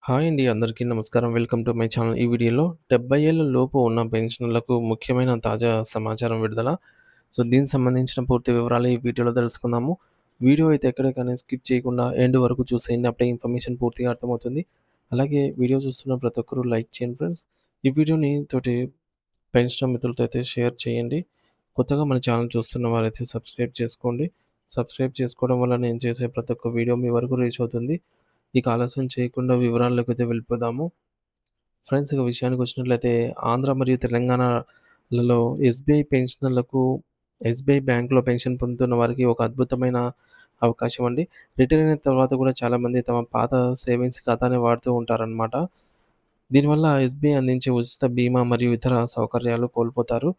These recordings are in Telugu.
హాయ్ అండి. అందరికీ నమస్కారం. Welcome to my channel. ఈ వీడియోలో 70 ఏళ్ల లోపు ఉన్న పెన్షనర్లకు ముఖ్యమైన తాజా సమాచారం విడుదల. దీనికి సంబంధించిన పూర్తి వివరాలు ఈ వీడియోలో తెలుసుకుందాము. వీడియో అయితే ఎక్కడ కానీ స్కిప్ చేయకుండా ఎండ్ వరకు చూసేయండి. అప్పుడే ఇన్ఫర్మేషన్ పూర్తిగా అర్థమవుతుంది. అలాగే వీడియో చూస్తున్న ప్రతి ఒక్కరు లైక్ చేయండి ఫ్రెండ్స్. ఈ వీడియోని తోటి పెన్షనర్ మిత్రులతో అయితే షేర్ చేయండి. కొత్తగా మన ఛానల్ చూస్తున్న వారైతే సబ్స్క్రైబ్ చేసుకోండి. సబ్స్క్రైబ్ చేసుకోవడం వల్ల నేను చేసే ప్రతి ఒక్క వీడియో మీ వరకు రీచ్ అవుతుంది. ఇక ఆలస్యం చేయకుండా వివరాల్లోకైతే వెళ్ళిపోదాము. ఫ్రెండ్స్ ఇక విషయానికొచ్చినట్లయితే ఆంధ్ర మరియు తెలంగాణలలో ఎస్‌బీఐ పెన్షనర్లకు ఎస్‌బీఐ బ్యాంక్‌లో పెన్షన్ పొందుతున్న వారికి ఒక అద్భుతమైన అవకాశం అండి. రిటైర్ అయిన తర్వాత కూడా చాలామంది తమ పాత సేవింగ్స్ ఖాతాని వాడుతూ ఉంటారనమాట. దీనివల్ల ఎస్‌బీఐ అందించే ఉచిత బీమా మరియు ఇతర సౌకర్యాలు కోల్పోతారు.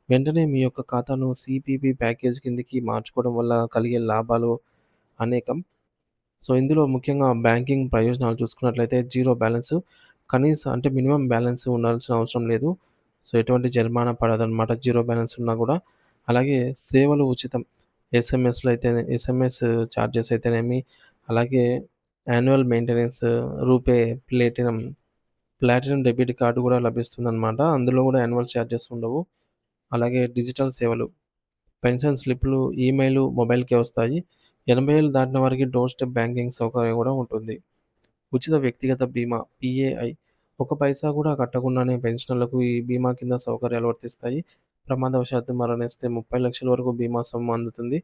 వెంటనే మీ యొక్క ఖాతాను సీపీపీ ప్యాకేజ్ కిందకి మార్చుకోవడం వల్ల కలిగే లాభాలు అనేకం. ఇందులో ముఖ్యంగా బ్యాంకింగ్ ప్రయోజనాలు చూసుకున్నట్లయితే జీరో బ్యాలెన్స్ అంటే మినిమమ్ బ్యాలెన్స్ ఉండాల్సిన అవసరం లేదు. ఎటువంటి జరిమానా పడదనమాట జీరో బ్యాలెన్స్ ఉన్నా గూడా. అలాగే సేవలు ఉచితం. ఎస్ఎంఎస్ చార్జెస్ అయితేనేమి, అలాగే annual maintenance, RuPay platinum debit card గూడా లభిస్తుందనమాట. అందులో గూడా యాన్యువల్ చార్జెస్ ఉండవు. అలాగే డిజిటల్ సేవలు. పెన్షన్ స్లిప్‌లు, ఈమెయిలు మొబైల్‌కే వస్తాయి. 80 ఏళ్ళు దాటిన వారికి డోర్ స్టెప్ బ్యాంకింగ్ సౌకర్యం గూడా ఉంటుంది. ఉచిత వ్యక్తిగత బీమా పీఏఐ. ఒక పైసా కూడా కట్టకుండానే పెన్షనర్లకు ఈ బీమా కింద సౌకర్యాలు వర్తిస్తాయి. ప్రమాదవశాత్తు మరణిస్తే 30,00,000 వరకు బీమా సొమ్ము అందుతుంది.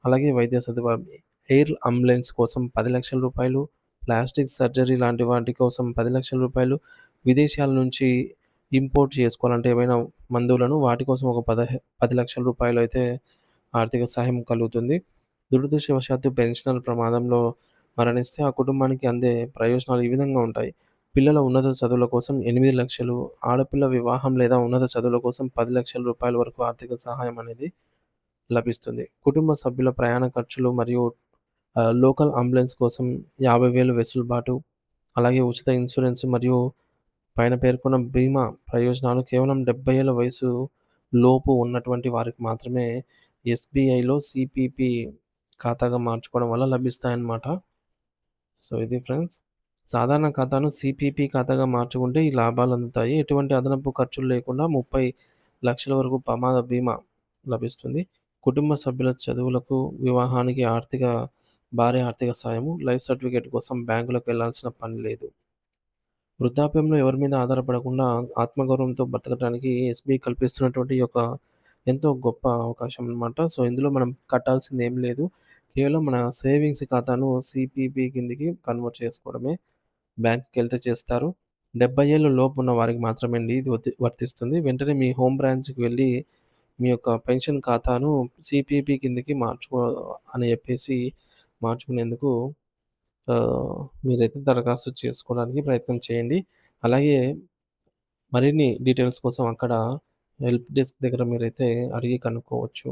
అలాగే వైద్య సదుపాయం. ఎయిర్ అంబులెన్స్ కోసం రూ. 10,00,000, ప్లాస్టిక్ సర్జరీ లాంటి వాటి కోసం రూ. 10,00,000, విదేశాల నుంచి ఇంపోర్ట్ చేసుకోవాలంటే ఏవైనా మందులను వాటి కోసం ఒక 10,00,000 అయితే ఆర్థిక సహాయం కలుగుతుంది. దురదృష్టవశాత్తు పెన్షనర్ ప్రమాదంలో మరణిస్తే ఆ కుటుంబానికి అందే ప్రయోజనాలు ఈ విధంగా ఉంటాయి. పిల్లల ఉన్నత చదువుల కోసం 8,00,000, ఆడపిల్ల వివాహం లేదా ఉన్నత చదువుల కోసం రూ. 10,00,000 వరకు ఆర్థిక సహాయం అనేది లభిస్తుంది. కుటుంబ సభ్యుల ప్రయాణ ఖర్చులు మరియు లోకల్ అంబులెన్స్ కోసం 50,000 వెసులుబాటు. అలాగే ఉచిత ఇన్సూరెన్స్ మరియు పైన పేర్కొన్న బీమా ప్రయోజనాలు కేవలం 70 ఏళ్ల వయసు లోపు ఉన్నటువంటి వారికి మాత్రమే ఎస్‌బీఐలో సీపీపీ ఖాతాగా మార్చుకోవడం వల్ల లభిస్తాయన్నమాట. ఇది ఫ్రెండ్స్. సాధారణ ఖాతాను సీపీపీ ఖాతాగా మార్చుకుంటే ఈ లాభాలు అందుతాయి. ఎటువంటి అదనపు ఖర్చులు లేకుండా 30,00,000 వరకు ప్రమాద బీమా లభిస్తుంది. కుటుంబ సభ్యుల చదువులకు, వివాహానికి భారీ ఆర్థిక సాయము. లైఫ్ సర్టిఫికేట్ కోసం బ్యాంకులకు వెళ్ళాల్సిన పని లేదు. వృద్ధాప్యంలో ఎవరి మీద ఆధారపడకుండా ఆత్మగౌరవంతో బ్రతకడానికి ఎస్‌బీఐ కల్పిస్తున్నటువంటి ఈ యొక్క ఎంతో గొప్ప అవకాశం అన్నమాట. ఇందులో మనం కట్టాల్సిందేం లేదు. కేవలం మన సేవింగ్స్ ఖాతాను సీపీపీ కిందకి కన్వర్ట్ చేసుకోవడమే. బ్యాంక్‌కెళ్తే చేస్తారు. 70 ఏళ్ల లోపు ఉన్న వారికి మాత్రమే అండి ఇది వర్తిస్తుంది. వెంటనే మీ హోమ్ బ్రాంచ్‌కి వెళ్లి మీ యొక్క పెన్షన్ ఖాతాను సీపీపీ కిందకి అని చెప్పేసి మార్చుకునేందుకు మీరైతే దరఖాస్తు చేసుకోవడానికి ప్రయత్నం చేయండి. అలాగే మరిన్ని డీటెయిల్స్ కోసం అక్కడ హెల్ప్ డెస్క్ దగ్గర మీరైతే అడిగి కనుక్కోవచ్చు.